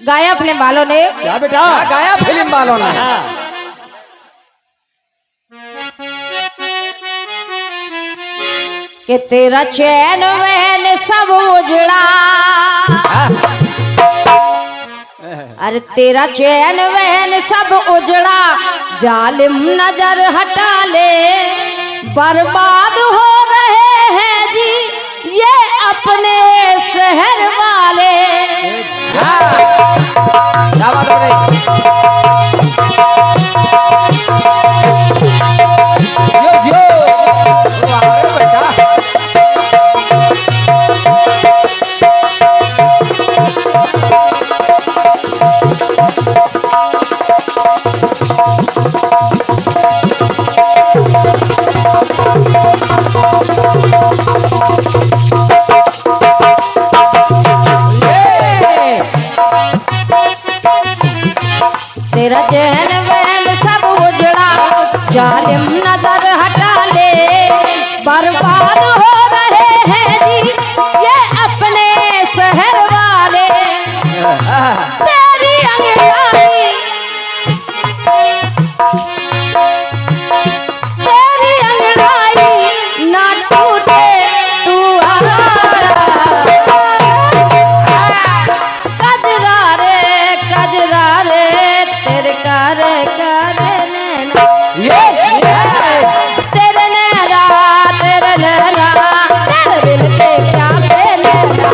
गाया फिल्म वालों ने। क्या बेटा? क्या गाया फिल्म वालों ने? कि तेरा चैन वैन सब उजड़ा, अरे तेरा चैन वैन सब उजड़ा, जालिम नजर हटा ले, बर्बाद हो रहे हैं जी ये अपने शहर वाले। क्या बात हो रही? यो बेटा तेरा चैन वैन सब उजड़ा, जालिम नजर हटा ले, बर्बाद हो रहे हैं जी ये अपने शहर वाले। तेरी अंगड़ाई, तेरी अंगड़ाई ना टूटे तू कजरा रे तेरे करे करे नैना, तेरे नैना तेरे नैना तेरे दिल के प्यासे नैना,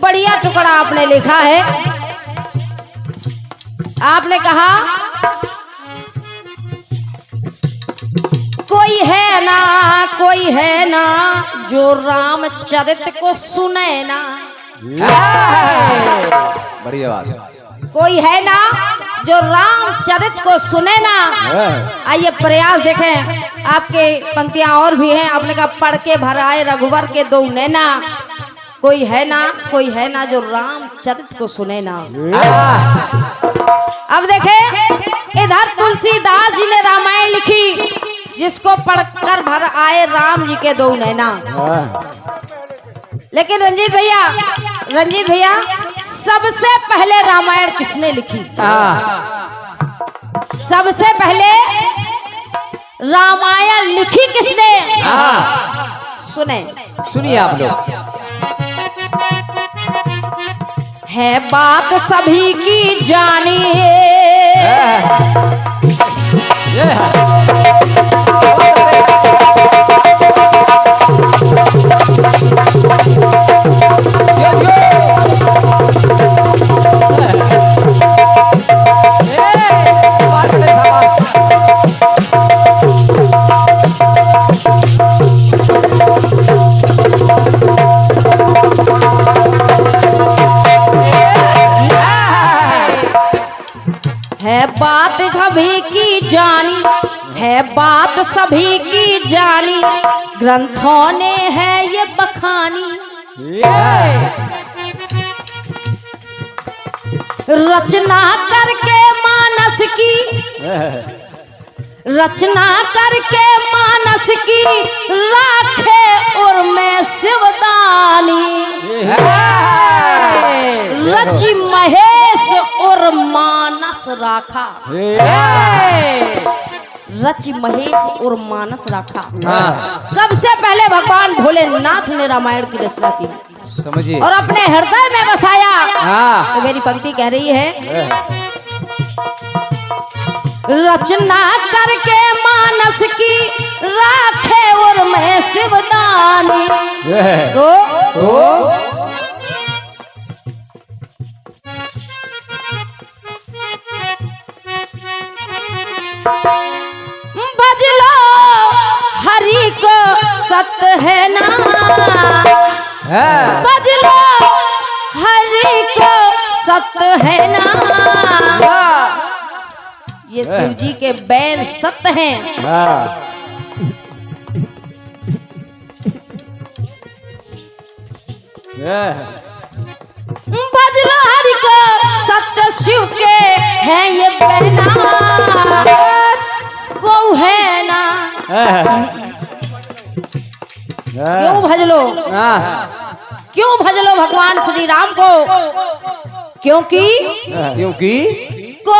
बढ़िया टुकड़ा आपने लिखा है। आपने कहा कोई है ना जो रामचरित को सुने ना, बढ़िया बात। कोई है ना जो रामचरित को सुने ना। आइए प्रयास देखें, आपके पंक्तियां और भी हैं। आपने कहा पढ़ के भर आए रघुवर के दो नैना, कोई है ना जो रामचरित को सुने ना। अब देखें, इधर तुलसीदास जी ने रामायण लिखी, जिसको पढ़कर भर आए राम जी के दो नैना। लेकिन रंजीत भैया सबसे पहले रामायण किसने लिखी? सबसे पहले रामायण लिखी किसने? सुनिए आप लोग। है बात सभी की जानिए, है बात सभी की जानी, है बात सभी की जानी, ग्रंथों ने है ये बखानी। रचना करके मानस की, रचना करके मानस की, राखे उर में शिवदानी। रचि महेश और मानस राखा, रचि महेश और मानस राखा। सबसे पहले भगवान भोलेनाथ ने रामायण की रचना की, समझिए, और अपने हृदय में बसाया। तो मेरी पंक्ति कह रही है, रचना करके मानस की, राखे और मैं शिवदानी। तो भज लो हरि को सत्य है ना, भज लो हरि को सत्य है ना। ये शिव जी के बैन सत्य हैं। भज लो हरि को सत्य शिव के हैं ये क्यों भजलो? क्यों भजलो भगवान श्री राम को? क्योंकि को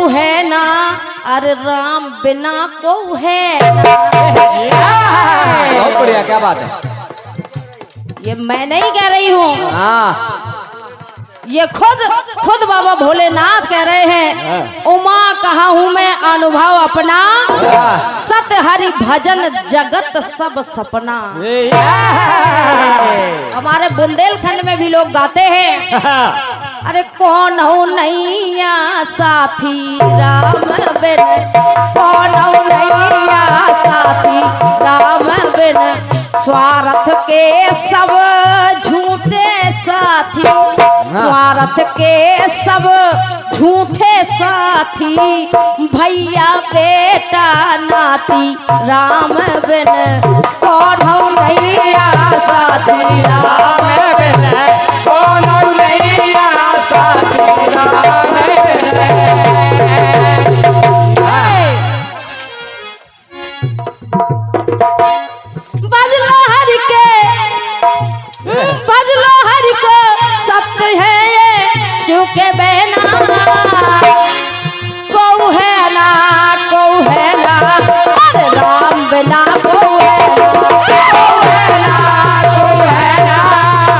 है ना, अरे राम बिना को है ना। बहुत बढ़िया, क्या बात है। ये मैं नहीं कह रही हूँ, ये खुद बाबा भोलेनाथ कह रहे हैं। उमा कहा हूँ मैं अनुभव अपना, सत हरि भजन जगत सब सपना। हमारे बुंदेलखंड में भी लोग गाते हैं, अरे कौन हो नैया साथी राम बिन, कौन हो नैया साथी राम बिन, स्वार्थ के सब झूठे साथी, स्वार्थ के सब झूठे साथी, भैया बेटा नाती राम बिन, कौन हो नैया साथी राम बिन, कौन हो नैया साथी राम बिन। बजलो हरि के, बजलो हरि को सत्य है ये शिव के बहना, को है ना, अरे राम बिना को है ना,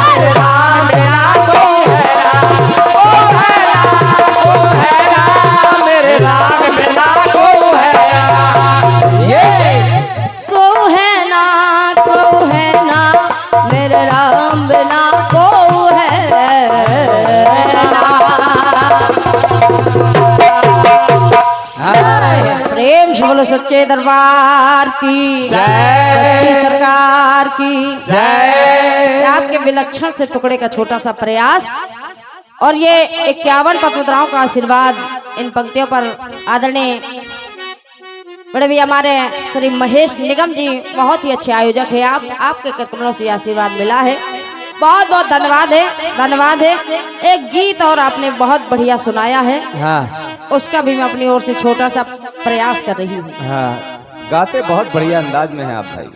अरे राम बिना को है ना, मेरे राम बिना को है ना, ये को है ना, मेरे राम बिना को है ना। प्रेम से बोलो सच्चे दरबार की सच्ची सरकार की जय। आपके विलक्षण से टुकड़े का छोटा सा प्रयास और ये 51 पतिव्रताओं का आशीर्वाद इन पंक्तियों पर आदरणीय बड़े भी हमारे श्री महेश निगम जी बहुत ही अच्छे आयोजक है। आपके कमलों से आशीर्वाद मिला है, बहुत बहुत धन्यवाद है। एक गीत और आपने बहुत बढ़िया सुनाया है, उसका भी मैं अपनी ओर से छोटा सा प्रयास कर रही हूँ। गाते बहुत बढ़िया अंदाज में हैं आप भाई।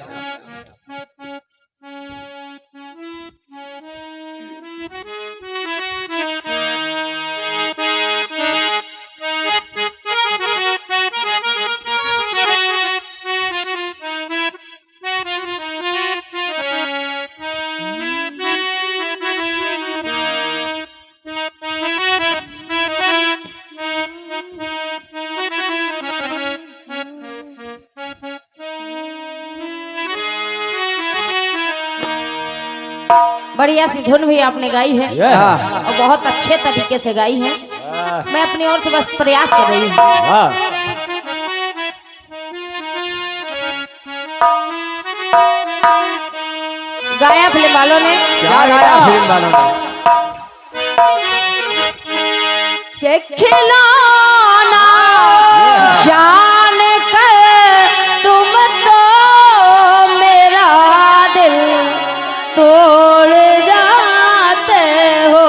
बढ़िया सी धुन भी आपने गाई है और बहुत अच्छे तरीके से गाई है। मैं अपनी ओर से बस प्रयास कर रही हूँ। गाया फिल्म वालों ने, क्या गाया फिल्म वालों ने? के खिलौना जान कर तुम तो मेरा दिल तोड़ जाते हो।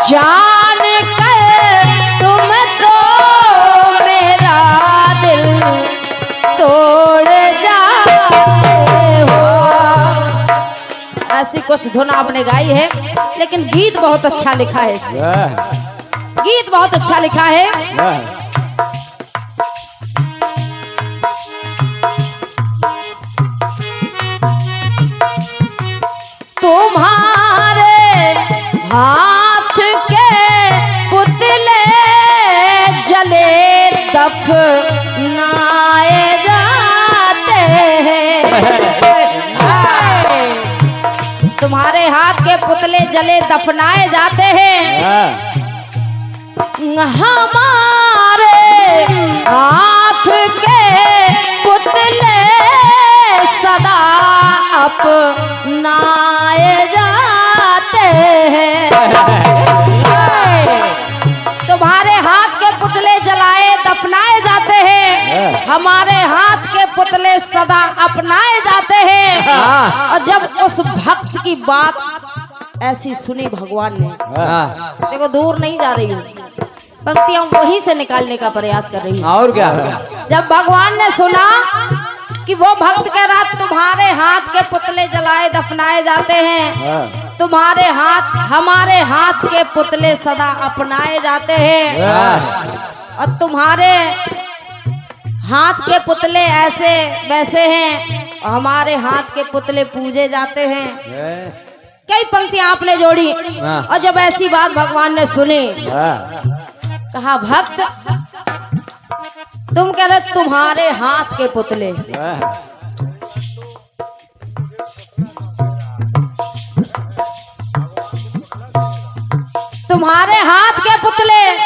जान कर तुम तो मेरा दिल तोड़ जाते हो। ऐसी कुछ धुन आपने गाई है, लेकिन गीत बहुत अच्छा लिखा है। गीत बहुत अच्छा लिखा है। तुम्हारे हाथ के पुतले जले दफनाए जाते हैं। तुम्हारे हाथ के पुतले जले दफनाए जाते हैं। हमारे हाथ के पुतले सदा अपनाए जाते हैं। तुम्हारे हाथ के पुतले जलाए दफनाए जाते हैं, हमारे हाथ के पुतले सदा अपनाए जाते हैं। और जब उस भक्त की बात ऐसी सुनी भगवान ने, देखो दूर नहीं जा रही हूँ, पंक्तियां वहीं से निकालने का प्रयास कर रही हूँ। और क्या? जब भगवान ने सुना कि वो भक्त कह रहा तुम्हारे हाथ के पुतले जलाए दफनाए जाते हैं, तुम्हारे हाथ हमारे हाथ के पुतले सदा अपनाए जाते हैं, और तुम्हारे हाथ के पुतले ऐसे वैसे हैं और हमारे हाथ के पुतले पूजे जाते हैं। कई पंक्तियां आपने जोड़ी, और जब ऐसी बात भगवान ने सुनी, कहा भक्त तुम कह रहे तुम्हारे हाथ के पुतले, तुम्हारे हाथ के पुतले।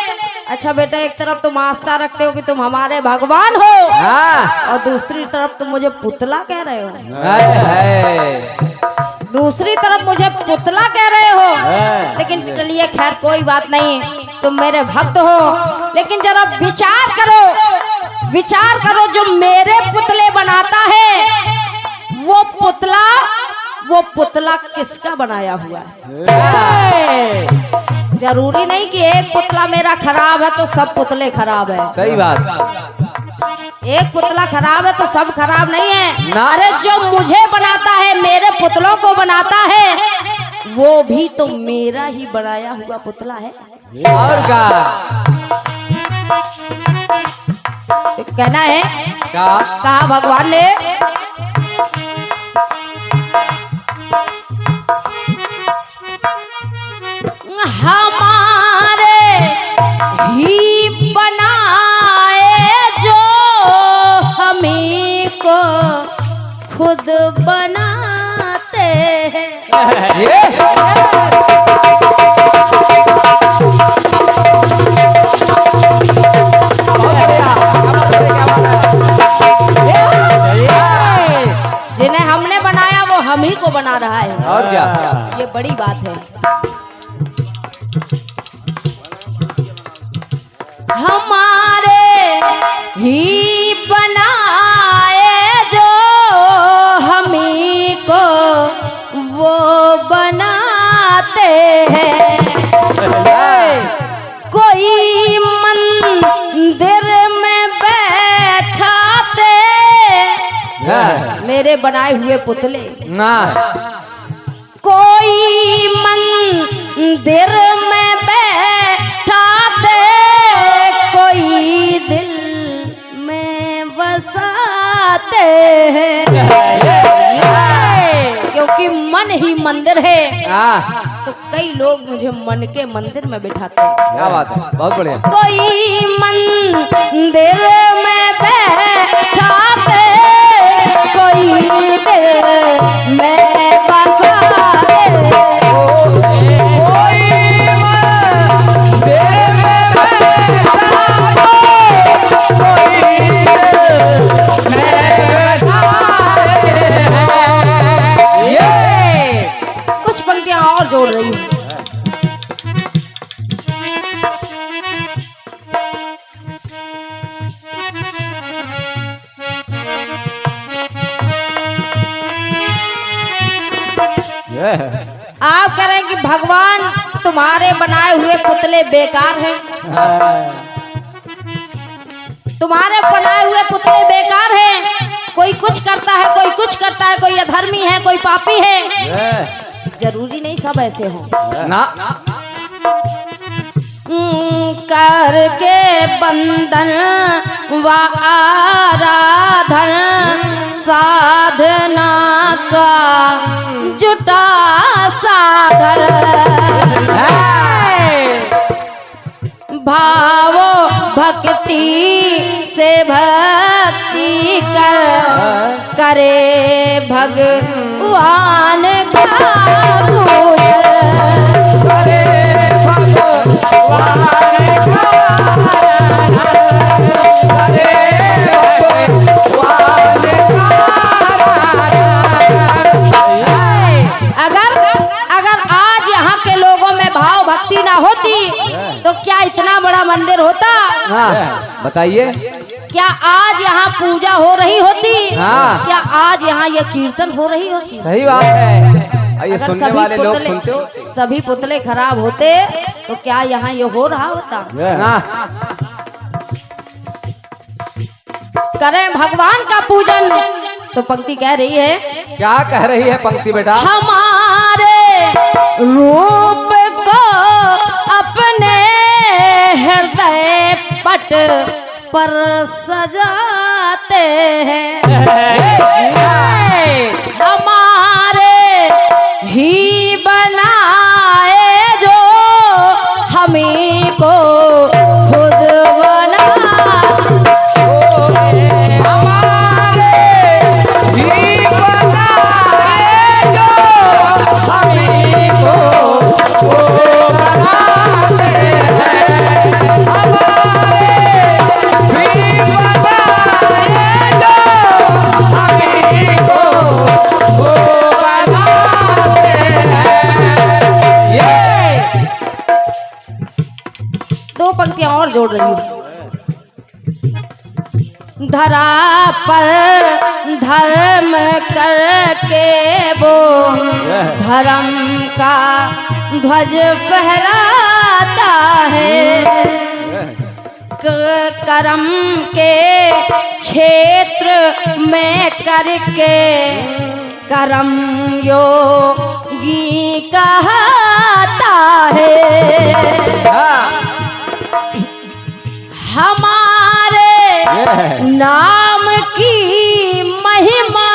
अच्छा बेटा, एक तरफ तुम आस्था रखते हो कि तुम हमारे भगवान हो, और दूसरी तरफ तुम मुझे पुतला कह रहे हो। दूसरी तरफ मुझे पुतला कह रहे हो। लेकिन चलिए खैर कोई बात नहीं, तुम मेरे भक्त हो, लेकिन जरा विचार करो जो मेरे पुतले बनाता है वो पुतला किसका बनाया हुआ है? जरूरी नहीं कि एक पुतला मेरा खराब है तो सब पुतले खराब है। सही बात। एक पुतला खराब है तो सब खराब नहीं है। ना। अरे जो मुझे बनाता है, मेरे पुतलों को बनाता है, वो भी तो मेरा ही बनाया हुआ पुतला है। और क्या? तो कहना है क्या? कहा भगवान ने, हमारे ही बनाए जो हमी को खुद बनाते हैं। जिन्हें हमने बनाया वो हम ही को बना रहा है। और क्या? ये बड़ी बात है। हमारे ही बनाए जो हमी को वो बनाते हैं। कोई मंदिर में बैठाते मेरे बनाए हुए पुतले, ना। कोई मंदिर में बैठाते, कोई दिल में बसाते हैं। क्योंकि मन ही मंदिर है, तो कई लोग मुझे मन के मंदिर में बिठाते हैं। क्या बात है, बहुत बढ़िया। कोई मंदिर में बैठाते, कोई दिल में बसाते। कुछ पंक्तियां और जोड़ रही हूँ। आप कह रहे हैं कि भगवान तुम्हारे बनाए हुए पुतले बेकार हैं, तुम्हारे बनाए हुए पुतले बेकार हैं। कोई कुछ करता है, कोई कुछ करता है, कोई अधर्मी है, कोई पापी है। जरूरी नहीं सब ऐसे हों। ना। करके बंधन व आराधन साधना का जुटा साधन, भावो भक्ति से भक्ति करे भगवान का पूजन। अगर अगर आज यहाँ के लोगों में भाव भक्ति ना होती तो क्या इतना बड़ा मंदिर होता? हाँ बताइए। क्या आज यहाँ पूजा हो रही होती? हाँ। क्या आज यहाँ ये कीर्तन हो रही होती? सही बात है। आइए अगर सुनने सभी वाले लोग पुतले- सुनते हो। सभी पुतले खराब होते तो क्या यहाँ ये हो रहा होता? हाँ करें भगवान का पूजन तो पंक्ति कह रही है, क्या कह रही है पंक्ति बेटा? हमारे रूप को अपने हृदय पट पर सजाते हैं, हमारे ही बनाए जो हमी को खुद बना पंक्तियां और जोड़ रही हूँ। धरा पर धर्म करके वो धर्म का ध्वज फहराता है, कर्म के क्षेत्र में करके कर्म योगी कहता है, हमारे नाम की महिमा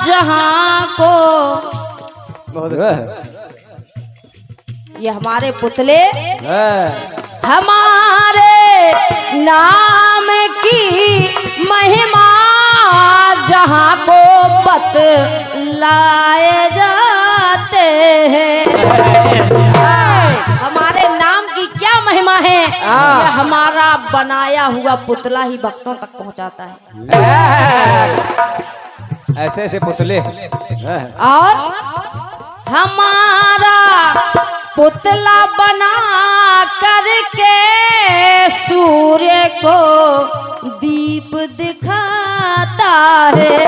जहां को, ये हमारे पुतले हमारे नाम की महिमा जहां को बतलाए जाते हैं, हमारे नाम की क्या महिमा है ये हमारा बनाया हुआ पुतला ही भक्तों तक पहुंचाता है। ऐसे ऐसे पुतले और हमारा पुतला बना करके सूर्य को दीप दिखाता है,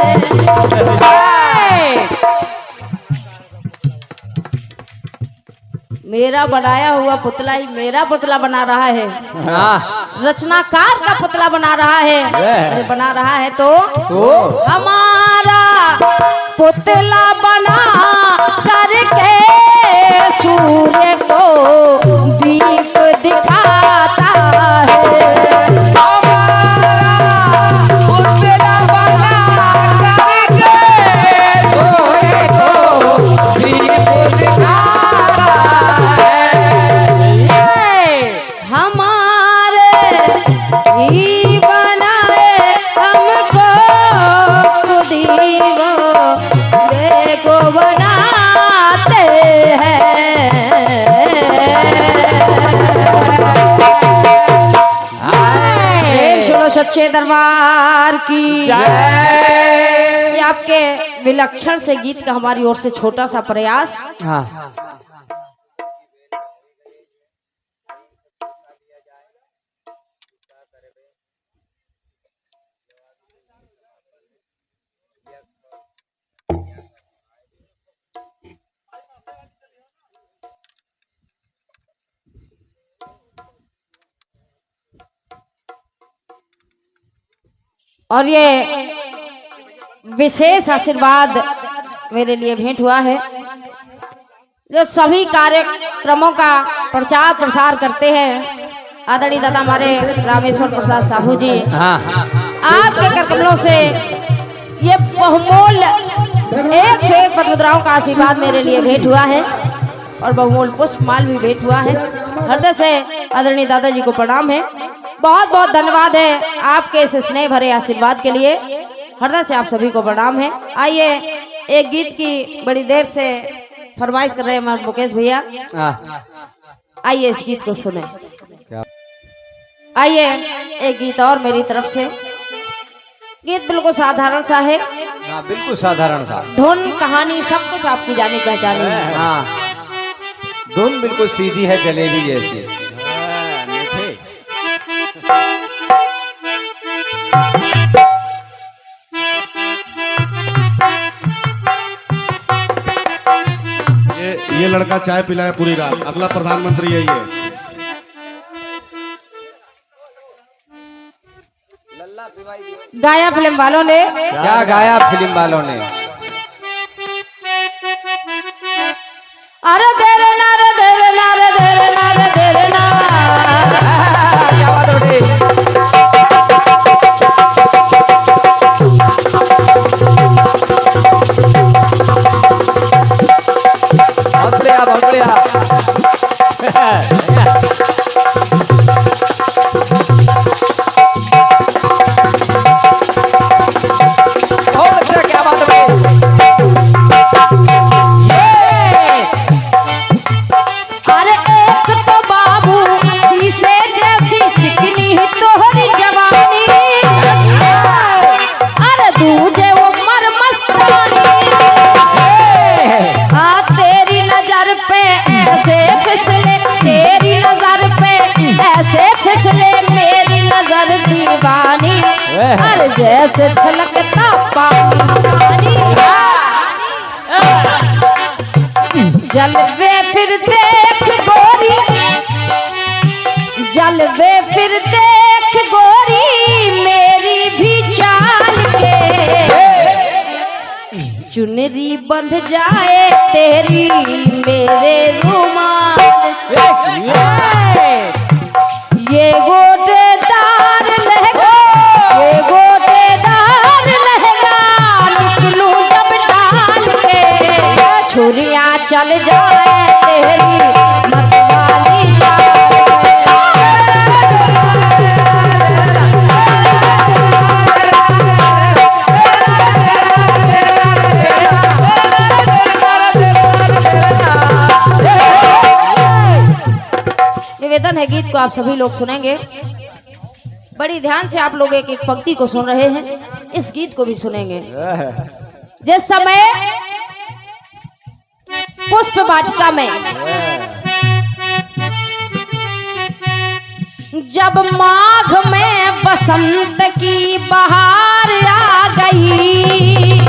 मेरा बनाया हुआ पुतला ही मेरा पुतला बना रहा है, रचनाकार का पुतला बना रहा है, बना रहा है तो हमारा पुतला बना करके सूर्य को दीप दिखाता है, सच्चे दरबार की जय। ये आपके विलक्षण से गीत का हमारी ओर से छोटा सा प्रयास। और ये विशेष आशीर्वाद मेरे लिए भेंट हुआ है, जो सभी कार्यक्रमों का प्रचार प्रसार करते हैं आदरणीय दादा हमारे रामेश्वर प्रसाद साहू जी। आपके कर कमलों से ये बहुमूल्य 101 पद मुद्राओं का आशीर्वाद मेरे लिए भेंट हुआ है और बहुमूल्य पुष्पमाल भी भेंट हुआ है। हृदय से आदरणीय दादाजी को प्रणाम है, बहुत बहुत धन्यवाद है आपके इस स्नेह भरे आशीर्वाद के लिए। हृदय से आप सभी को प्रणाम है। आइए एक गीत की बड़ी देर से फरमाइश कर रहे हैं हमारे मुकेश भैया, आइए इस गीत को सुने। क्या? आइए एक गीत और मेरी तरफ से। गीत बिल्कुल साधारण सा है, हाँ बिल्कुल साधारण सा। धुन कहानी सब कुछ आपकी जानी पहचानी है। हाँ धुन बिल्कुल सीधी है, जलेबी जैसी। ये लड़का चाय पिलाया पूरी रात, अगला प्रधानमंत्री यही है। गाया फिल्म वालों ने, क्या गाया फिल्म वालों ने? अरे देरे ना रे देरे ना रे देरे ना रे देरे ना। क्या बात है बेटी? बहुत बढ़िया, बहुत बढ़िया। बहुत अच्छा, क्या बात है अरे एक तो बाबू शीशे जैसी चिकनी तोहरी जवानी, अरे दूजे उम्र मस्तानी। हाँ तेरी नजर पे ऐसे फिसले, तेरी नजर पे ऐसे फिसले मेरी नजर दीवानी, अरे जैसे छलकता पानी। जलवे फिर देख गोरी, जलवे फिर देख गोरी मेरी भी चाल के, चुनरी बंध जाए तेरी मेरे रुमाल से। ये गोटेदार लहंगा, ये गोटेदार लहंगा निकलूं जब डाल के, छुरियां चल जाए तेरी मतवाली चाल के। निवेदन है गीत को आप सभी लोग सुनेंगे, बड़ी ध्यान से आप लोग एक एक पंक्ति को सुन रहे हैं, इस गीत को भी सुनेंगे। जिस समय पुष्प वाटिका में जब माघ में बसंत की बहार आ गई,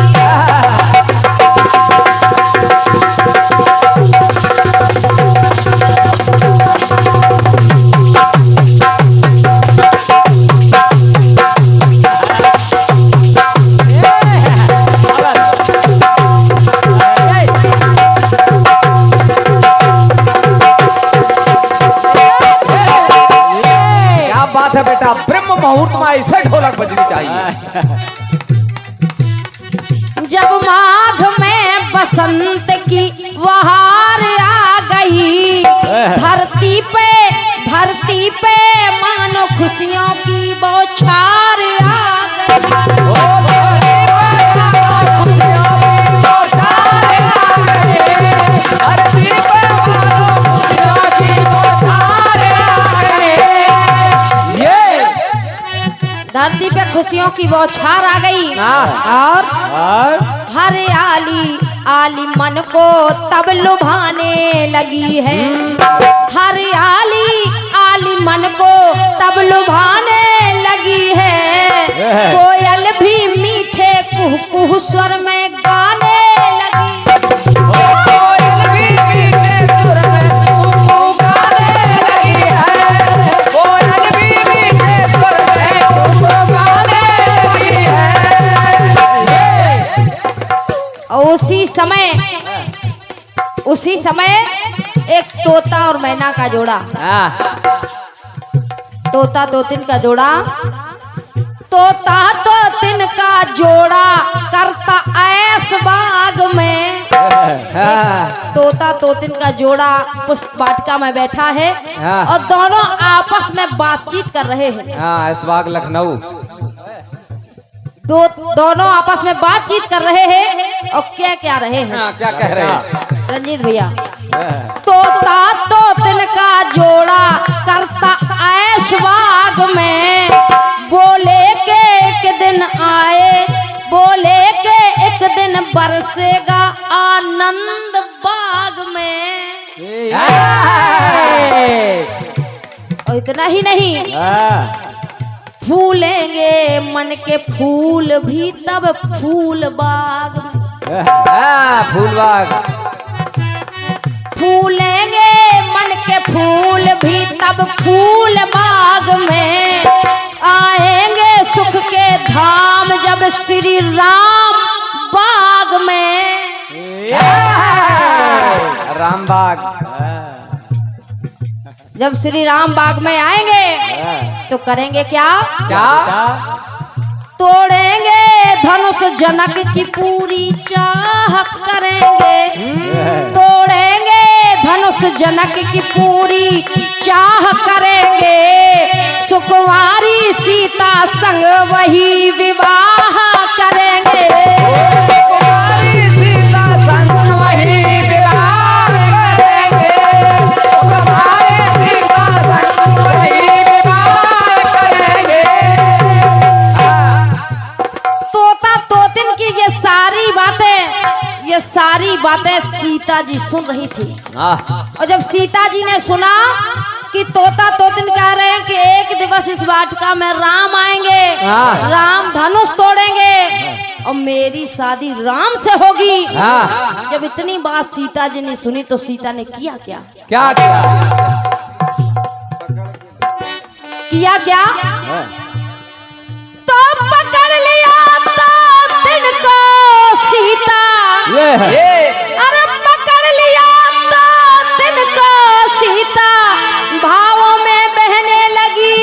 बेटा ब्रह्म मुहूर्त में ऐसे ढोलक बजनी चाहिए। जब माघ में बसंत की बहार आ गई, धरती पे मानो खुशियों की बौछार आ गई। धरती पे खुशियों की बौछार आ गई और हरियाली आली मन को तब लुभाने लगी है, हरियाली आली मन को तब लुभाने लगी है, कोयल भी मीठे कुह कुह स्वर में गाने लगी। कोयल भी मीठे सुर में कुह कुह गाने लगी है, कोयल भी मीठे सुर में कुह कुह गाने लगी है। और उसी समय एक तोता और मैना का जोड़ा, तोता तोतिन का जोड़ा, तोता तोतिन का जोड़ा करता ऐस बाग में। तोता तोतिन का जोड़ा पुष्प वाटिका में बैठा है और दोनों आपस में बातचीत कर रहे हैं। इस बाग लखनऊ दोनों आपस में बातचीत कर रहे हैं और क्या क्या रहे हैं, क्या कह रहे हैं रंजीत भैया? तोता तोतन का जोड़ा करता ऐश बाग में, बोले के एक दिन आए, बोले के एक दिन बरसेगा आनंद बाग में। और इतना ही नहीं, फूलेंगे मन के फूल भी तब फूल बाग में। फूल बाग फूलेंगे मन के फूल भी तब फूल बाग में, आएंगे सुख के धाम जब श्री राम बाग में। राम बाग जब श्री राम बाग में आएंगे तो करेंगे क्या? क्या? तोड़ेंगे धनुष जनक की पूरी चाह करेंगे, तोड़ेंगे धनुष जनक की पूरी चाह करेंगे, सुकुमारी सीता संग वही विवाह करेंगे। सुकुमारी सीता संग वही विवाह करेंगे, सुकुमारी सीता संग वही विवाह करेंगे। तोता तोतिन की ये सारी बातें सीता जी सुन रही थी। और जब सीता जी ने सुना कि तोता तोतिन कह रहे हैं कि एक दिवस इस वाटिका में राम आएंगे, राम धनुष तोड़ेंगे और मेरी शादी राम से होगी। जब इतनी बात सीता जी ने सुनी तो सीता ने किया क्या? क्या किया? किया क्या? तो पकड़ लिया तोतिन को सीता, अरे पकड़ लिया तोतिन को सीता, भावों में बहने लगी,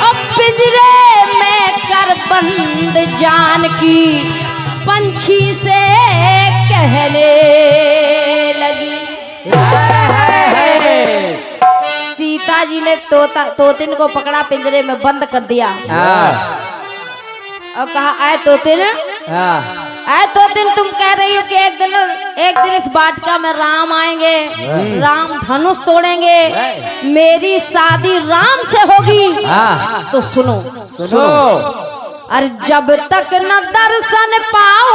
अब पिंजरे में कर बंद जानकी पंछी से कहने लगी। सीता जी ने तोतिन को पकड़ा, पिंजरे में बंद कर दिया और कहा, आए तोतिन, आए तोतिन, तुम कह रही हो कि एक दिन इस वाटिका में राम आएंगे, राम धनुष तोड़ेंगे, मेरी शादी राम से होगी। तो सुनो, अरे जब तक न दर्शन पाओ,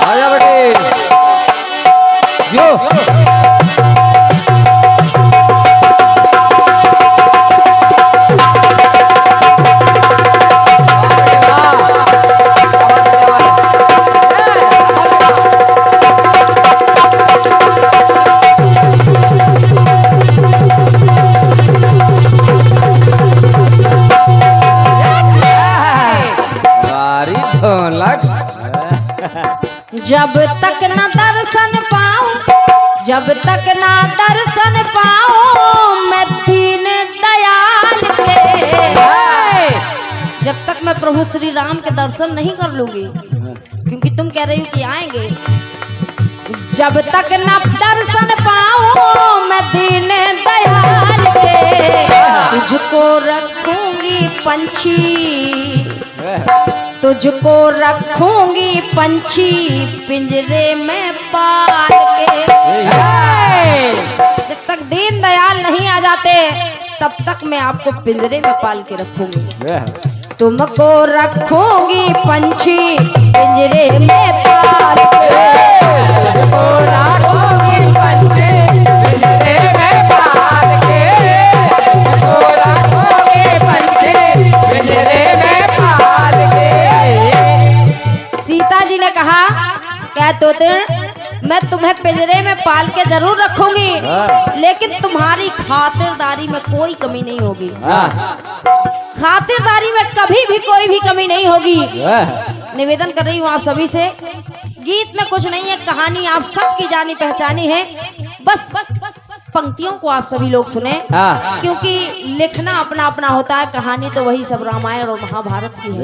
आजा बेटी यो। जब तक न दर्शन पाऊं, जब तक न दर्शन पाऊं मैं दीन दयाल के, जब तक मैं प्रभु श्री राम के दर्शन नहीं कर लूंगी, क्योंकि तुम कह रही हो कि आएंगे, जब तक न दर्शन पाऊं मैं दीन दयाल के, तुझको रखूंगी पंछी, तुझको रखूंगी पंछी पिंजरे में पाल के। जब तक दीन दयाल नहीं आ जाते तब तक मैं आपको पिंजरे में पाल के रखूंगी, तुमको रखूंगी पंछी पिंजरे में पाल के, तुमको रखूंगी पंछी पिंजरे में पाल के, तुमको रखूंगी पंछी पिंजरे में पाल के। सीता जी ने कहा, क्या तोतिन, मैं तुम्हें पिंजरे में पाल के जरूर रखूंगी, लेकिन तुम्हारी खातिरदारी में कोई कमी नहीं होगी, खातिरदारी में कभी भी कोई भी कमी नहीं होगी। निवेदन कर रही हूँ आप सभी से, गीत में कुछ नहीं है, कहानी आप सबकी जानी पहचानी है, बस पंक्तियों को आप सभी लोग सुने, क्योंकि लिखना अपना अपना होता है, कहानी तो वही सब रामायण और महाभारत की है।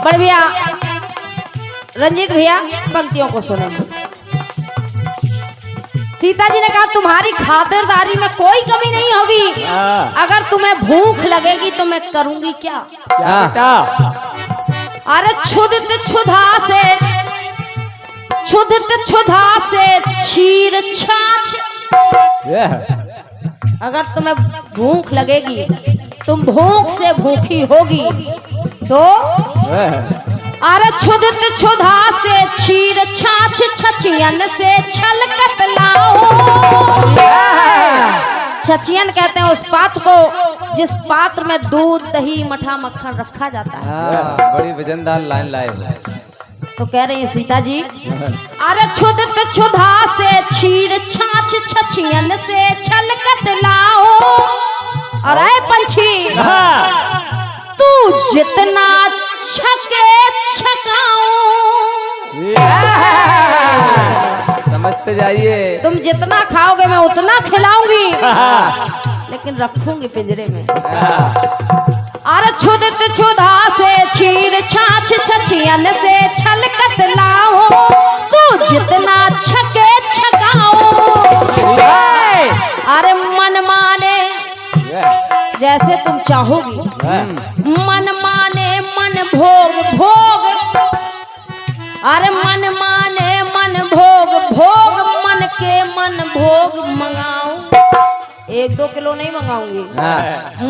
बड़े भैया रंजीत भैया पंक्तियों को सुने। सीता जी ने कहा, तुम्हारी खातिरदारी में कोई कमी नहीं होगी, अगर तुम्हें भूख लगेगी तो मैं करूंगी क्या? अरे क्षुधित क्षुधा से क्षीर छाछ। अगर तुम्हें भूख लगेगी, तुम भूख से भूखी होगी तो अरे क्षुधित क्षुधा से क्षीर छाछ, छछियन से छलकत लाओ। छछियन कहते हैं उस पात्र को जिस पात्र में दूध, दही, मठा, मक्खन रखा जाता है। बड़ी वजनदार लाइन लाए। तो कह रही है सीता जी, अरे क्षुधित क्षुधा से क्षीर छाछ, छछियन से छलकत लाओ। अरे पंछी, तू जितना छके छकाओ, समझते जाइए। तुम जितना खाओगे मैं उतना खिलाऊंगी, लेकिन रखूंगी पिंजरे में। अरे क्षुधित क्षुधा से क्षीर छाछ, छछियन से छलकत लाओ। तू जितना छके छकाओ, अरे मन माने जैसे तुम चाहोगी, मन माने मन भोग भोग। अरे मन माने मन भोग भोग, मन के मन भोग मंगाओ। 1-2 किलो नहीं मंगाऊंगी,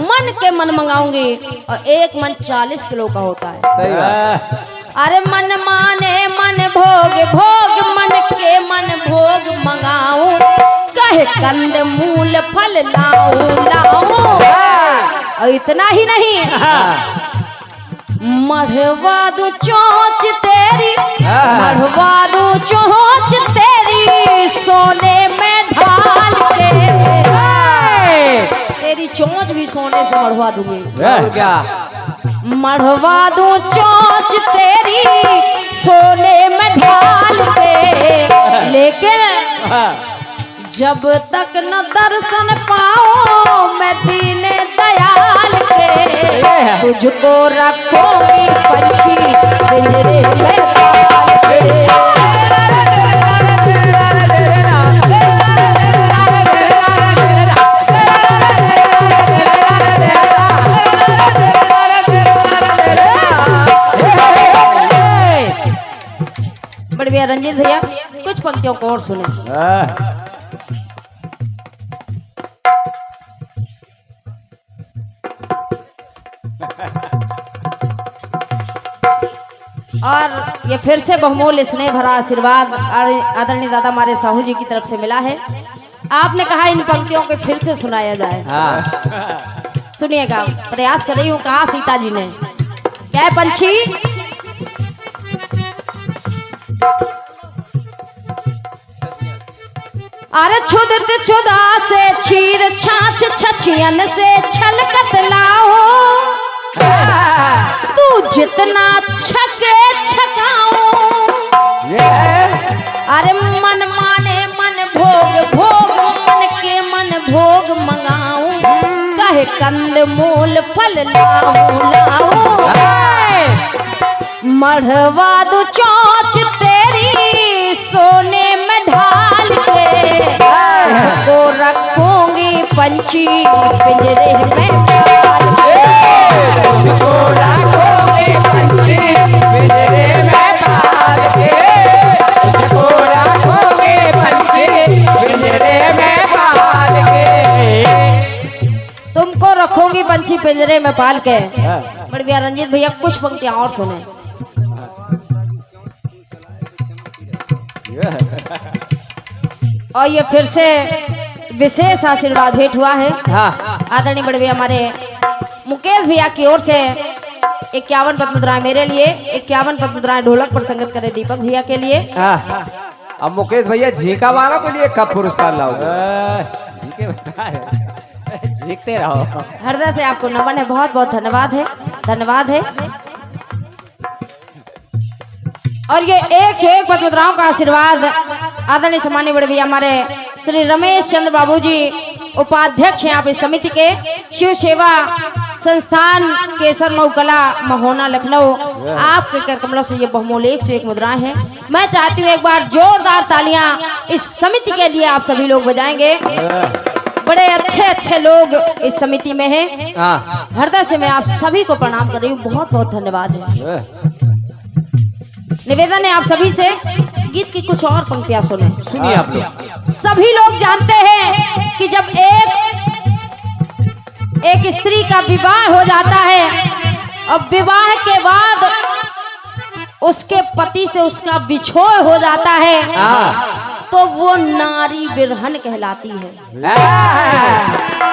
मन के मन मंगाऊंगी। और एक मन 40 किलो का होता है। सही बात। अरे मन माने मन भोग भोग, मन के मन भोग मंगाओ। कहे कंद मूल फल लाओ लाओ। और इतना ही नहीं, मढ़वा दो चोंच तेरी, मढ़वा दो चोंच तेरी, सोने में ढाल के। तेरी चोंच भी सोने से मढ़वा दूंगी। क्या? मढ़वा दूं चोंच तेरी, सोने में ढाल के। लेकिन जब तक न दर्शन पाओ मैं दीन दयाल के, तुझको रखूंगी पंछी पिंजरे में पाल के। बड़े भैया रंजीत भैया कुछ पंक्तियों को और सुने। और ये फिर से बहुमूल्य स्नेह भरा आशीर्वाद आदरणीय दादा हमारे साहू जी की तरफ से मिला है। आपने कहा इन पंक्तियों को फिर से सुनाया जाए। सुनिएगा, प्रयास कर रही हूँ। कहा सीता जी ने, क्या है पंछी? अरे क्षुधित क्षुधा से क्षीर छाछ, छछियन से छलकत लाओ। तू जितना छके छकाओ, अरे मन माने मन भोग भोग, मन के मन भोग मंगाओ। कहे कंद मूल फल लाओ लाओ। मढ़वा दो चोंच तेरी, सोने में ढाल के। को रखूंगी पंछी पिंजरे में पाल के। तुमको रखूंगी पंछी पिंजरे में पाल के। बड़े भैया रंजीत भैया कुछ पंक्तियां और सुने। और ये फिर से विशेष आशीर्वाद भेंट हुआ है। आदरणीय बड़े भैया हमारे मुकेश भैया की ओर से 51 पद्म मुद्राएं मेरे लिए, 51 पद्म मुद्राएं ढोलक पर संगत करे दीपक भैया के लिए। अब मुकेश भैया झीका वाला के लिए कब पुरस्कार लाओगे? झीकते रहो। हृदय से आपको नमन है, बहुत बहुत धन्यवाद है, धन्यवाद है। और ये 101 पद्म मुद्राओं का आशीर्वाद आदरणीय सम्मानीय बड़े भैया हमारे श्री रमेश चंद्र बाबू जी उपाध्यक्ष हैं आप इस समिति के, शिव सेवा संस्थान केसर मऊ कला महोना लखनऊ। आपके कर कमलों से ये बहुमूल्य 101 मुद्राएं हैं। मैं चाहती हूँ एक बार जोरदार तालियां इस समिति के लिए आप सभी लोग बजाएंगे। बड़े अच्छे अच्छे लोग इस समिति में हैं। हृदय से मैं आप सभी को प्रणाम कर रही हूँ। बहुत बहुत धन्यवाद है। निवेदन है आप सभी से गीत की कुछ और पंक्तियां सुनिए आप लोग। सभी लोग जानते हैं कि जब एक स्त्री का विवाह हो जाता है और विवाह के बाद उसके पति से उसका बिछोह हो जाता है तो वो नारी बिरहन कहलाती है।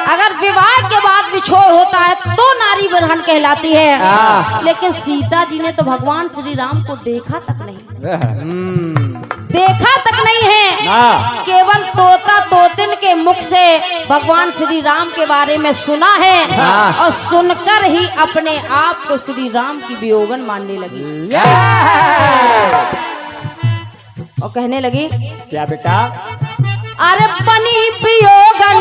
अगर विवाह के बाद बिछोह होता है तो नारी बिरहन कहलाती है। लेकिन सीता जी ने तो भगवान श्री राम को देखा तक नहीं है। केवल तोता तोतिन के मुख से भगवान श्री राम के बारे में सुना है और सुनकर ही अपने आप को श्री राम की वियोगन मानने लगी और कहने लगी क्या बेटा? अरे बनी वियोगन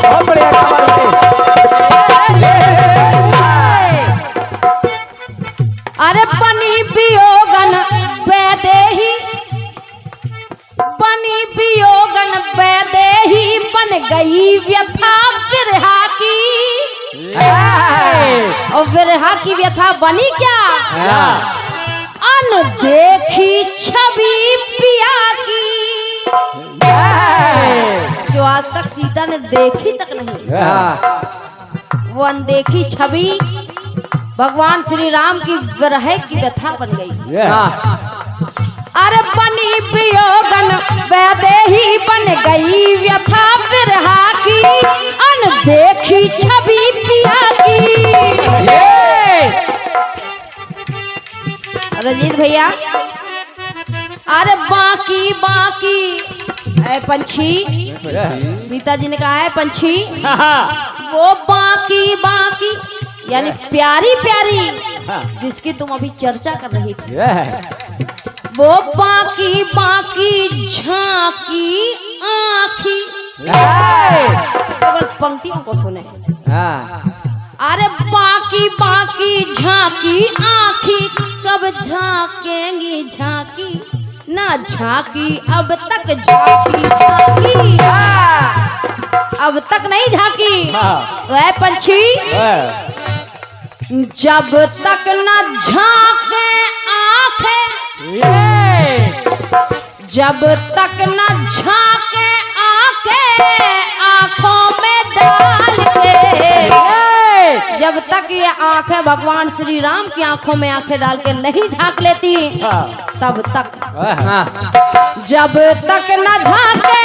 बहुत बढ़िया अरे बनी वियोगन वैदेही बन गई व्यथा विरहा की। और विरहा की व्यथा बनी क्या? अनदेखी छवि पिया की जो आज तक सीता ने देखी तक नहीं। वो अनदेखी छवि भगवान श्री राम की विरह की व्यथा बन गई। अरे बनी वियोगन वैदेही बन गई व्यथा विरहा की अनदेखी छवि पिया की। रंजीत भैया अरे बाकी पंछी सीता जी ने कहा है पंछी वो बाकी यानी प्यारी जिसकी तुम अभी चर्चा कर रही थी वो बाकी झांकी आँखी। केवल पंक्तियों को सुने। अरे बाकी झांकी आँखी कब झांकेंगी झांकी ना झांकी अब तक झांकी अब तक नहीं झांकी। वह पंछी जब तक न झांके आंखें जब तक न झांके आंखों में डाल के जब तक ये आंखें भगवान श्री राम की आंखों में आंखें डाल के नहीं झांक लेती तब तक जब तक न झांके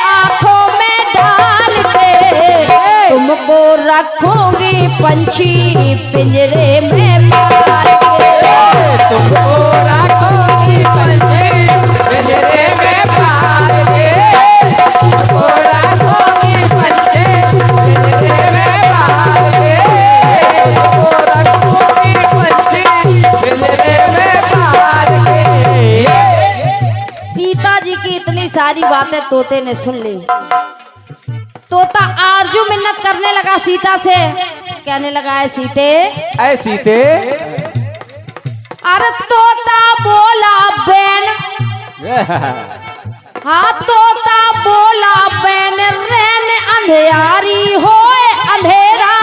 आंखों में डाल के तुमको रखूंगी पंछी पिंजरे में पाल के। तुमको रखूंगी पंछी पिंजरे में पाल के। तुमको रखूंगी पंछी पिंजरे में पाल के। तुमको रखूंगी पंछी पिंजरे में पाल के। सीता जी की इतनी सारी बातें तोते ने सुन ली। तोता आरजू मिन्नत करने लगा सीता से। कहने लगा है सीते अरे तोता बोला बैन हाँ तोता बोला बैन रैन अंधेरी होए अंधेरा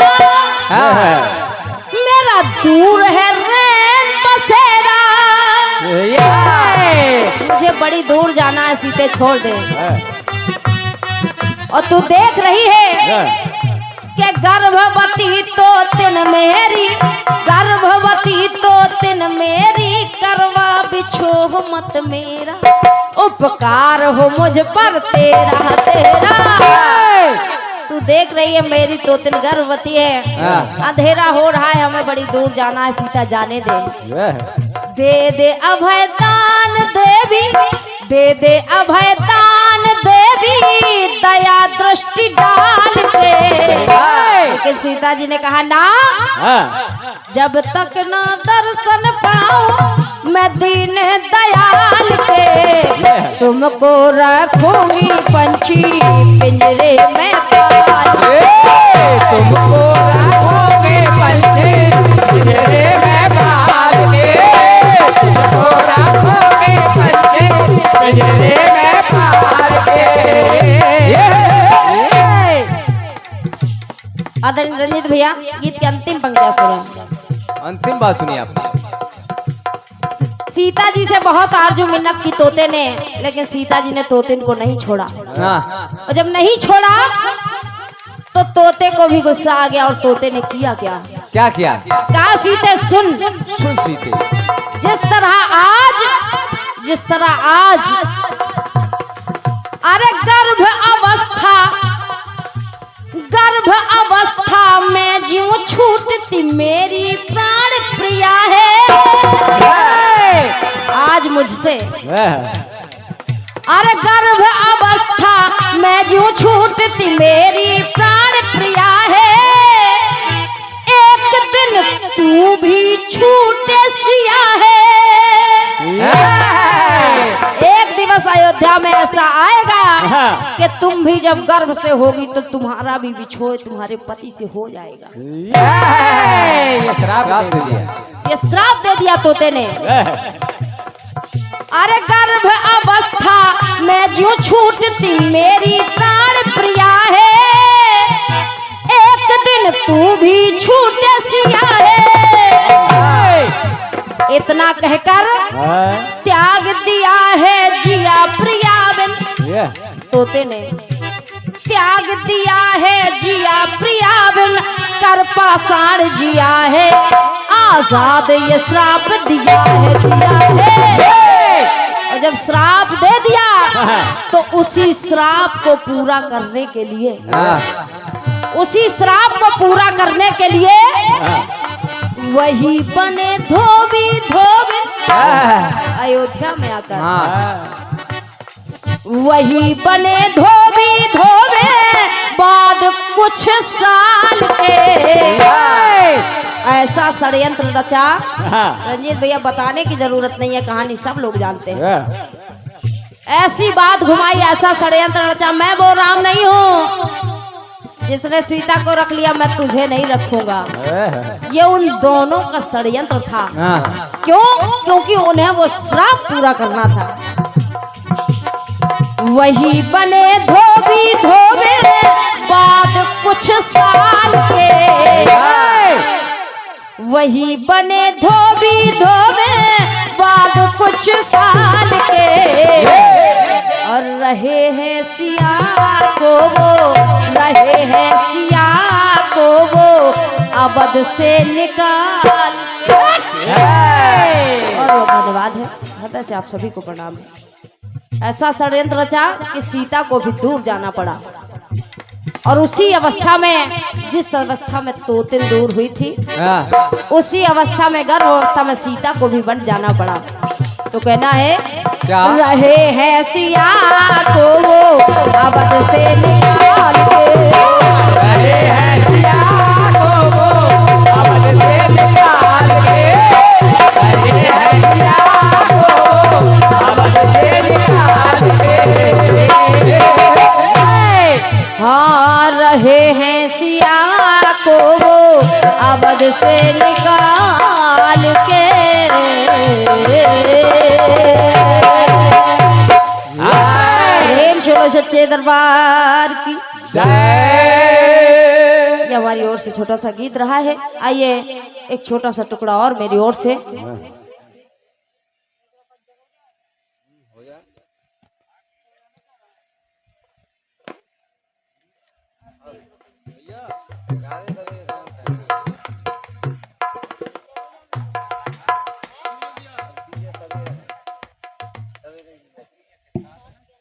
मेरा दूर है रैन बसेरा। मुझे बड़ी दूर जाना है सीते छोड़ दे। और तू देख रही है कि गर्भवती तो तिन मेरी करवा बिछोह मत मेरा उपकार हो मुझ पर तेरा। तू देख रही है मेरी तोतिन गर्भवती है अंधेरा हो रहा है हमें बड़ी दूर जाना है सीता जाने दे अभयदान देवी दे अभयदान देवी दया दृष्टि डाल के। लेकिन सीता जी ने कहा ना जब तक ना दर्शन पाऊं मैं दीन दयाल के, तुमको रखूंगी पंछी पिंजरे में पाल के। तुमको रखोगे पंछी पिंजरे में पाल के, तुमको रखोगे पंछी पिंजरे में पाल के। आदरणीय रंजीत भैया, गीत की अंतिम पंक्तियां सुने। अंतिम बात सुनिए आपने। सीता जी से बहुत आरजू मिन्नत की तोते ने, लेकिन सीता जी ने तोते को नहीं छोड़ा। हाँ। और जब नहीं छोड़ा तो तोते को भी गुस्सा आ गया, और तोते ने किया क्या? क्या किया? कहा सीते सुन, सुन सीते, जिस तरह आज अरे गर्भ अवस्था में ज्यों छूटती मेरी प्राण प्रिया है, आज मुझसे अरे गर्भ अवस्था में ज्यों छूटती मेरी प्राण प्रिया है, एक दिन तू भी छूटे सिया है। एक दिवस अयोध्या में ऐसा आएगा कि तुम भी जब गर्भ से होगी तो तुम्हारा भी बिछोए तुम्हारे पति से हो जाएगा। ये श्राप दे दिया, ये श्राप दे दिया तोते ने। अरे गर्भ अवस्था में जो छूटती मेरी प्राण प्रिया है, एक दिन तू भी छूटे सिया है। इतना कहकर त्याग दिया है जिया प्रिया बिन, तोते ने त्याग दिया है जिया प्रिया बिन, कर पाषाण जिया है आजाद, ये श्राप दिया है। और जब श्राप दे दिया तो उसी श्राप को पूरा करने के लिए, उसी श्राप को पूरा करने के लिए वही बने धोबी अयोध्या में आकर, वही बने धोबी बाद कुछ साल के। ऐसा षड्यंत्र रचा, रंजीत भैया बताने की जरूरत नहीं है, कहानी सब लोग जानते हैं। ऐसी बात घुमाई, ऐसा षड्यंत्र रचा, मैं वो राम नहीं हूँ जिसने सीता को रख लिया, मैं तुझे नहीं रखूंगा। ये उन दोनों का षड्यंत्र था। क्यों? क्योंकि उन्हें वो श्राप पूरा करना था। वही बने धोबी बाद कुछ साल के, वही बने धोबी बाद कुछ साल के, और रहे हैं सिया को वो, रहे हैं सिया को वो अवध से निकाल। और वो धन्यवाद है, हृदय से आप सभी को प्रणाम है। ऐसा षड्यंत्र रचा कि सीता को भी दूर जाना पड़ा, और उसी अवस्था में, जिस अवस्था में तोतिन दूर हुई थी, उसी अवस्था में गर्भ अवस्था में सीता को भी वन जाना पड़ा। तो कहना है क्या? रहे हैं सिया को वो अवध से निकाल के, रहे हैं सिया को वो अवध से निकाल के, रहे हैं सिया को अवध से निकाल के। हाँ, रहे हैं सिया को वो अवध से निकाल के। प्रेम छोड़ो सच्चे दरबार की जय। ये हमारी ओर से छोटा सा गीत रहा है। आइए एक छोटा सा टुकड़ा और मेरी ओर से।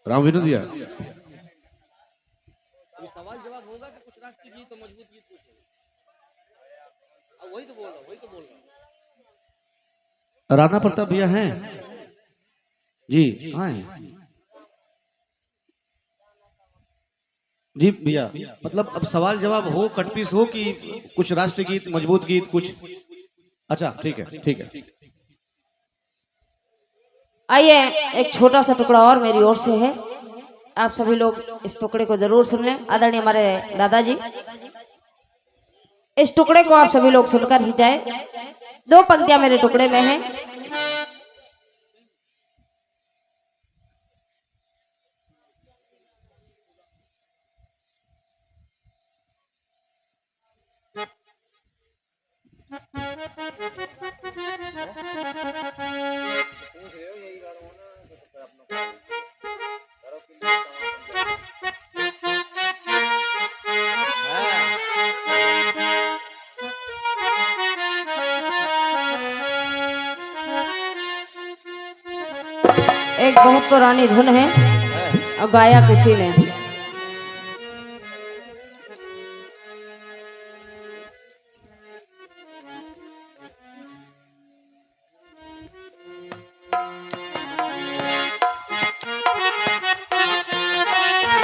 राम विनोद दिया सवाल जवाब होगा कि कुछ राष्ट्रीय गीत तो मजबूत गीत पूछेगा। अब वही तो बोल रहा। राणा प्रताप भैया हैं जी? हाँ जी भैया, मतलब अब सवाल जवाब हो, कटपीस हो कि कुछ राष्ट्रीय गीत, मजबूत गीत कुछ? अच्छा ठीक है ठीक है। आइए एक छोटा सा टुकड़ा और मेरी ओर से है, आप सभी लोग इस टुकड़े को जरूर सुन लें। आदरणीय हमारे दादाजी, इस टुकड़े को आप सभी लोग सुनकर ही जाए। 2 पंक्तियां मेरे टुकड़े में हैं। एक बहुत पुरानी धुन है और गाया किसी ने।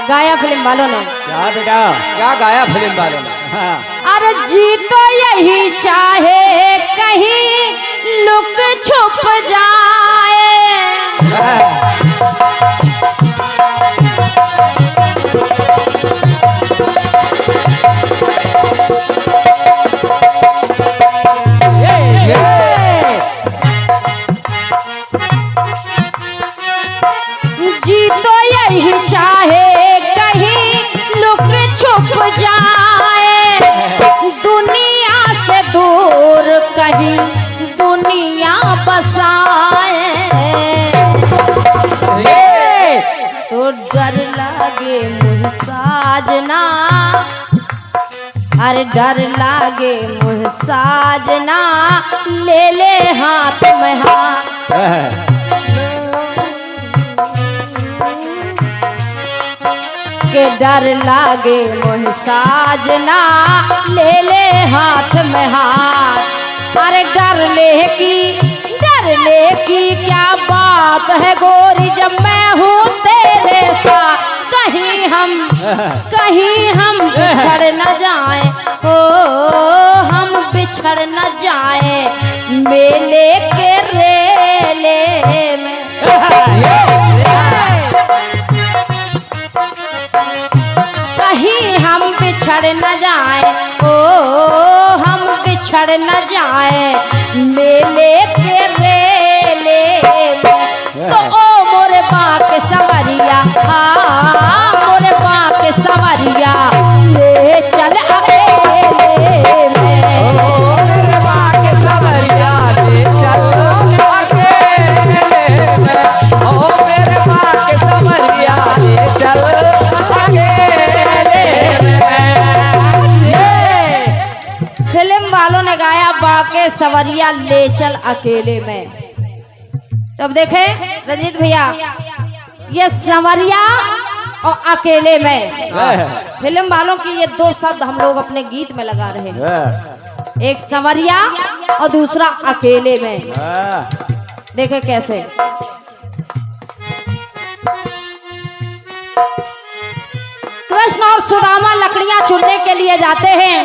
गाया फिल्म वालों ने। क्या बेटा, क्या गाया फिल्म वालों ने? हाँ। अरे जी तो यही चाहे कहीं लुक छुप जाए, जी तो यही चाहे कहीं लुक छुप जाए, दुनिया से दूर कहीं दुनिया बसाए। तो डर लागे मुझ साजना, अरे डर लागे मुझ साजना, ले ले हाथ में हाथ। के डर लागे मुझ साजना, ले ले हाथ में हाथ। अरे डरने की क्या बात है गोरी, जब मैं हूँ तेरे साथ। कहीं हम बिछड़ न जाए, ओ हम बिछड़ न जाए मेले के रेले में। कहीं हम बिछड़ न जाए, ओ हम बिछड़ न जाए मेले के रेले में। तो ओ मोरे बाक सवरिया, मोरे बाक सवरिया, ले चल अकेले में। ओ मेरे बाग सवरिया, ले चल अकेले में। ओ मेरे बाग सवरिया, ले चल फिल्म वालों ने गाया बाके सवरिया ले चल अकेले में। तो अब देखे रंजीत भैया, ये सवरिया और अकेले में, फिल्म वालों की ये 2 शब्द हम लोग अपने गीत में लगा रहे हैं। एक सवरिया और दूसरा अकेले में। देखे कैसे। कृष्ण और सुदामा लकड़ियां चुनने के लिए जाते हैं।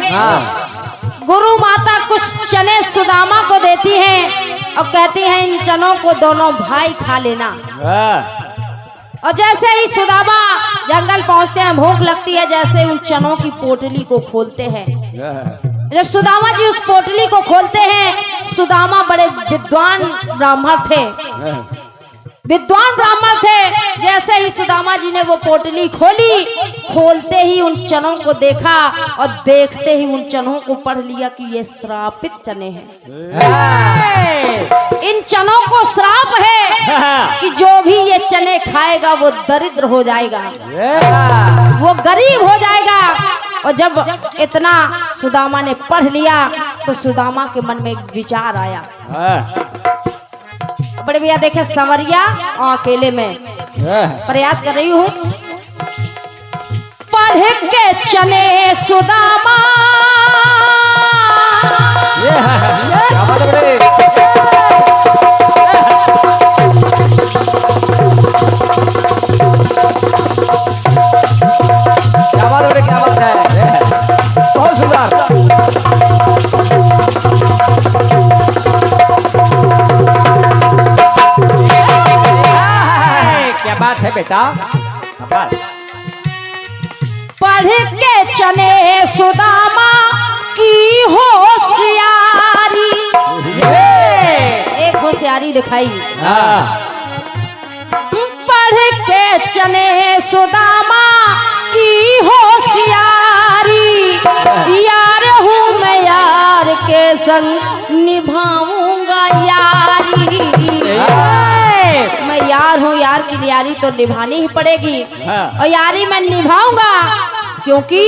गुरु माता कुछ चने सुदामा को देती हैं और कहती हैं इन चनों को दोनों भाई खा लेना। और जैसे ही सुदामा जंगल पहुंचते हैं, भूख लगती है, जैसे उन चनों की पोटली को खोलते हैं। जब सुदामा जी उस पोटली को खोलते हैं, सुदामा बड़े विद्वान ब्राह्मण थे, जैसे ही सुदामा जी ने वो पोटली खोली, खोलते ही उन चनों को देखा और देखते ही उन चनों को पढ़ लिया कि ये श्रापित चने हैं। इन चनों को श्राप है कि जो भी ये चने खाएगा वो दरिद्र हो जाएगा, वो गरीब हो जाएगा। और जब इतना सुदामा ने पढ़ लिया तो सुदामा के मन में एक विचार आया। बड़े भैया देखे, संवरिया और अकेले में प्रयास कर रही हूँ। पढ़ के चले सुदामा, क्या बात है, बहुत सुंदर। बेटा पढ़ के चने सुदामा की होशियारी, एक होशियारी दिखाई। हाँ पढ़ के चने सुदामा की होशियारी, यार हूँ मैं यार के संग निभाऊंगा यारी। मैं यार हूँ, यार की यारी तो निभानी ही पड़ेगी। हाँ। और यारी मैं निभाऊंगा क्योंकि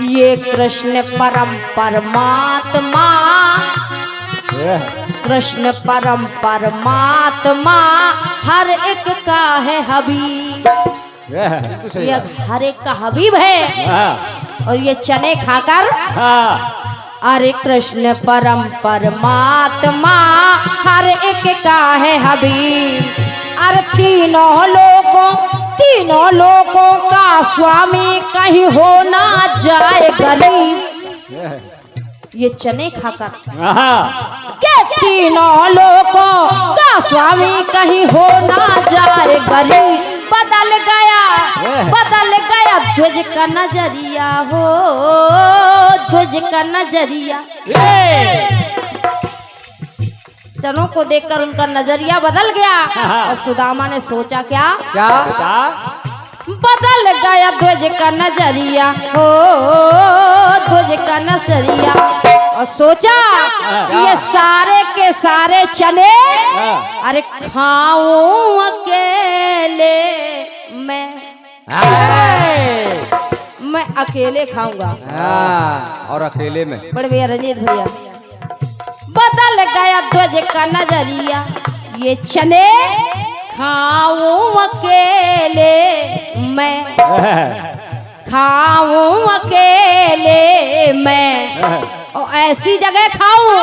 ये कृष्ण परम परमात्मा, कृष्ण परम परमात्मा हर एक का है हबीब। ये हर एक का हबीब है। और ये चने खाकर अरे कृष्ण परम परमात्मा हर एक का है हबीब। अरे तीनों लोगों का स्वामी कहीं हो ना जाए गरीब। ये चने खाकर के तीनों लोगों का स्वामी कहीं हो ना जाए गरीब। बदल गया ध्वज का नजरिया हो, ध्वज का नजरिया। चनों को देखकर उनका नजरिया बदल गया। और सुदामा ने सोचा क्या बदल गया ध्वज का नजरिया हो, ध्वज का नजरिया। और सोचा ये सारे के सारे चने अरे खाऊं अकेले मैं अकेले खाऊंगा। और अकेले में बड़े भैया रंजीत भैया, बदल गया ध्वज का नजरिया, ये चने खाऊं अकेले मैं, खाऊं अकेले मैं। और ऐसी जगह खाऊं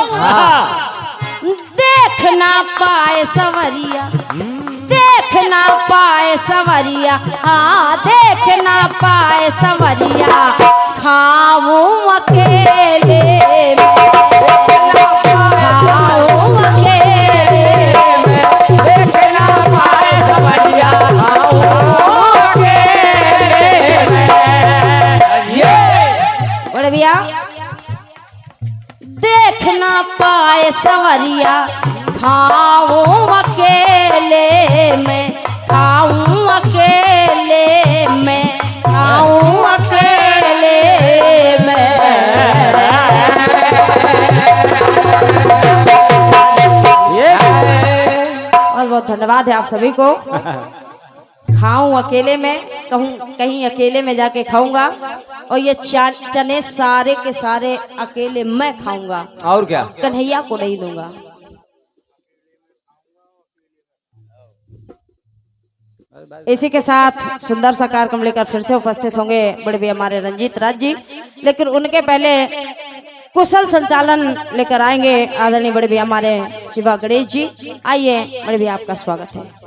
देख ना पाए सवरिया, देख ना पाए सवरिया, हाँ देख ना पाए सवरिया। खाऊं अकेले खाऊं अकेले देख ना पाए सवरिया, बड़े भैया देख ना पाए सवरिया, खाऊं अकेले में, खाऊं अकेले में, खाऊं अकेले में। बहुत बहुत धन्यवाद है आप सभी को। खाऊं अकेले में, कहूँ कहीं अकेले में जाके खाऊंगा। और ये चने सारे के सारे अकेले मैं खाऊंगा, और क्या कन्हैया को नहीं दूंगा। इसी के साथ सुंदर सा कार्यक्रम लेकर फिर से उपस्थित होंगे बड़े भैया हमारे रंजीत राज जी। लेकिन उनके पहले कुशल संचालन लेकर आएंगे आदरणीय बड़े भैया हमारे शिवा गणेश जी। आइए बड़े भैया आपका स्वागत है।